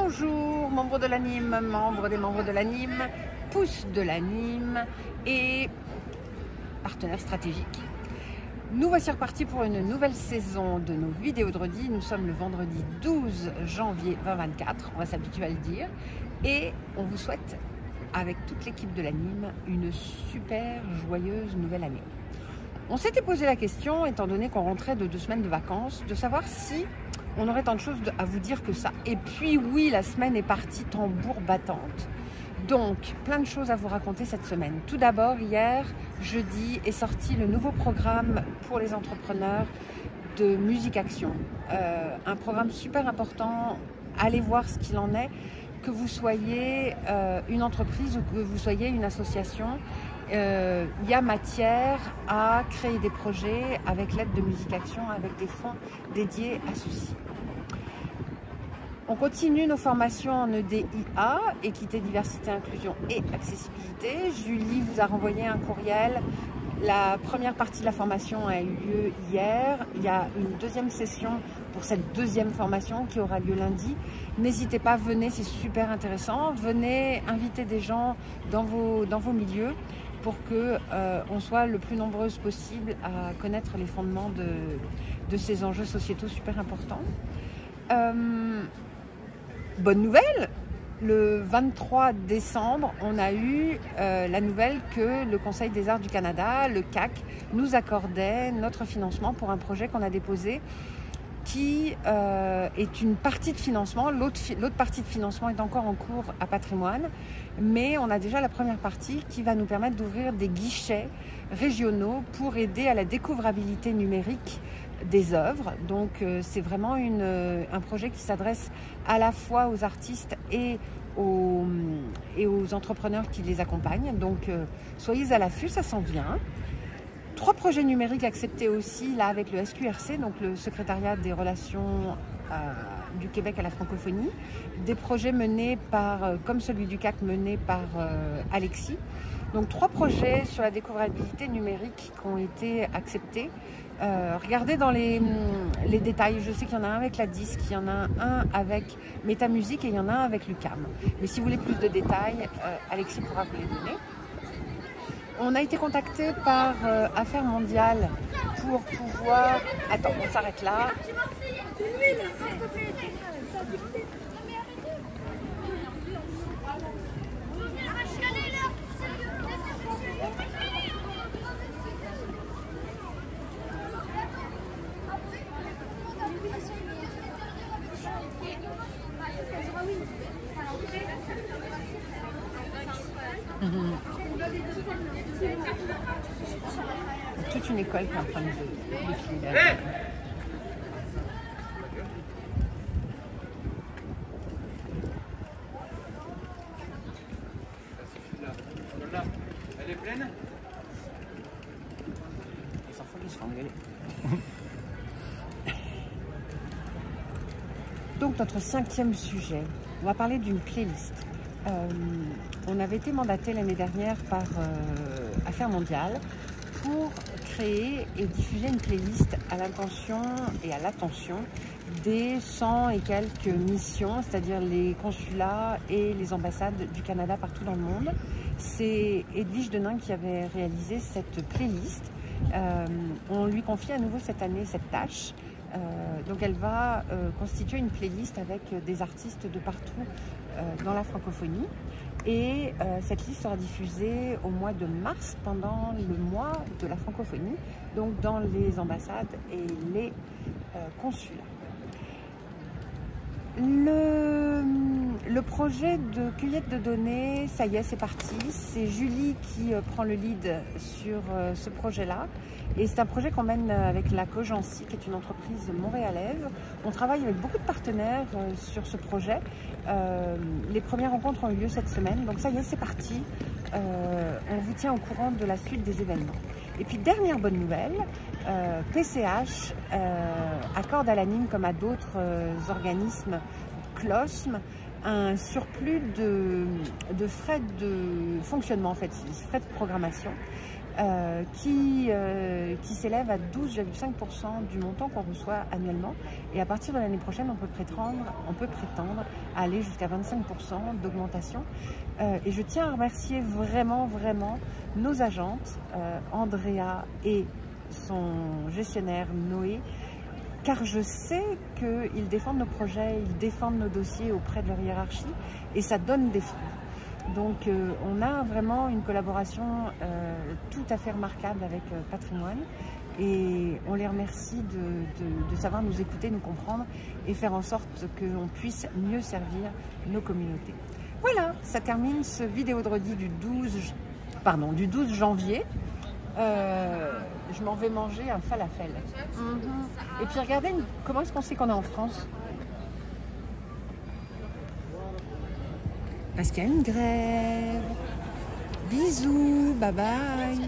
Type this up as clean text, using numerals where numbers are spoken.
Bonjour, membres de l'anime, membres des membres de l'anime, pouces de l'anime et partenaires stratégiques. Nous voici repartis pour une nouvelle saison de nos vidéos de redis. Nous sommes le vendredi 12 janvier 2024, on va s'habituer à le dire. Et on vous souhaite, avec toute l'équipe de l'anime, une super joyeuse nouvelle année. On s'était posé la question, étant donné qu'on rentrait de 2 semaines de vacances, de savoir si on aurait tant de choses à vous dire que ça. Et puis oui, la semaine est partie tambour battante. Donc, plein de choses à vous raconter cette semaine. Tout d'abord, hier, jeudi, est sorti le nouveau programme pour les entrepreneurs de Musique Action. Un programme super important. Allez voir ce qu'il en est. Que vous soyez une entreprise ou que vous soyez une association, il y a matière à créer des projets avec l'aide de Musique Action, avec des fonds dédiés à ceci. On continue nos formations en EDIA, équité, diversité, inclusion et accessibilité. Julie vous a renvoyé un courriel. La première partie de la formation a eu lieu hier. Il y a une deuxième session pour cette deuxième formation qui aura lieu lundi. N'hésitez pas, venez, c'est super intéressant. Venez inviter des gens dans vos milieux pour que on soit le plus nombreuses possible à connaître les fondements de ces enjeux sociétaux super importants. Bonne nouvelle, le 23 décembre, on a eu la nouvelle que le Conseil des arts du Canada, le CAC, nous accordait notre financement pour un projet qu'on a déposé qui est une partie de financement. L'autre partie de financement est encore en cours à Patrimoine, mais on a déjà la première partie qui va nous permettre d'ouvrir des guichets régionaux pour aider à la découvrabilité numérique des œuvres. Donc c'est vraiment un projet qui s'adresse à la fois aux artistes et aux entrepreneurs qui les accompagnent. Donc soyez à l'affût, ça s'en vient. 3 projets numériques acceptés aussi là avec le SQRC, donc le secrétariat des relations du Québec à la francophonie. Des projets menés par, comme celui du CAC mené par Alexis. Donc 3 projets sur la découvrabilité numérique qui ont été acceptés. Regardez dans les détails, je sais qu'il y en a un avec la Disque, il y en a un avec Métamusique et il y en a un avec l'UQAM. Mais si vous voulez plus de détails, Alexis pourra vous les donner. On a été contacté par Affaires mondiales pour pouvoir... Attends, on s'arrête là. Toute une école qui est en train de défiler. Elle est pleine? Les enfants qui se font engueuler. Donc notre 5e sujet, on va parler d'une playlist. On avait été mandaté l'année dernière par Affaires mondiales pour créer et diffuser une playlist à l'intention et à l'attention des 100 et quelques missions, c'est-à-dire les consulats et les ambassades du Canada partout dans le monde. C'est Edwige Denain qui avait réalisé cette playlist. On lui confie à nouveau cette année cette tâche. Donc elle va constituer une playlist avec des artistes de partout dans la francophonie. Et cette liste sera diffusée au mois de mars pendant le mois de la francophonie, donc dans les ambassades et les consulats. Le projet de cueillette de données, ça y est, c'est parti. C'est Julie qui prend le lead sur ce projet-là. Et c'est un projet qu'on mène avec la Cogency, qui est une entreprise montréalaise. On travaille avec beaucoup de partenaires sur ce projet. Les premières rencontres ont eu lieu cette semaine. Donc ça y est, c'est parti. On vous tient au courant de la suite des événements. Et puis, dernière bonne nouvelle, PCH accorde à l'anime comme à d'autres organismes CLOSM un surplus de frais de fonctionnement, en fait, frais de programmation. qui s'élève à 12,5% du montant qu'on reçoit annuellement. Et à partir de l'année prochaine, on peut prétendre à aller jusqu'à 25% d'augmentation. Et je tiens à remercier vraiment nos agentes, Andrea et son gestionnaire Noé, car je sais qu'ils défendent nos projets, ils défendent nos dossiers auprès de leur hiérarchie et ça donne des fruits. Donc on a vraiment une collaboration tout à fait remarquable avec Patrimoine et on les remercie de savoir nous écouter, nous comprendre et faire en sorte qu'on puisse mieux servir nos communautés. Voilà, ça termine ce vidéo de redit du 12 janvier. Je m'en vais manger un falafel. Et puis regardez, comment est-ce qu'on sait qu'on est en France? Parce qu'il y a une grève. Bisous, bye bye.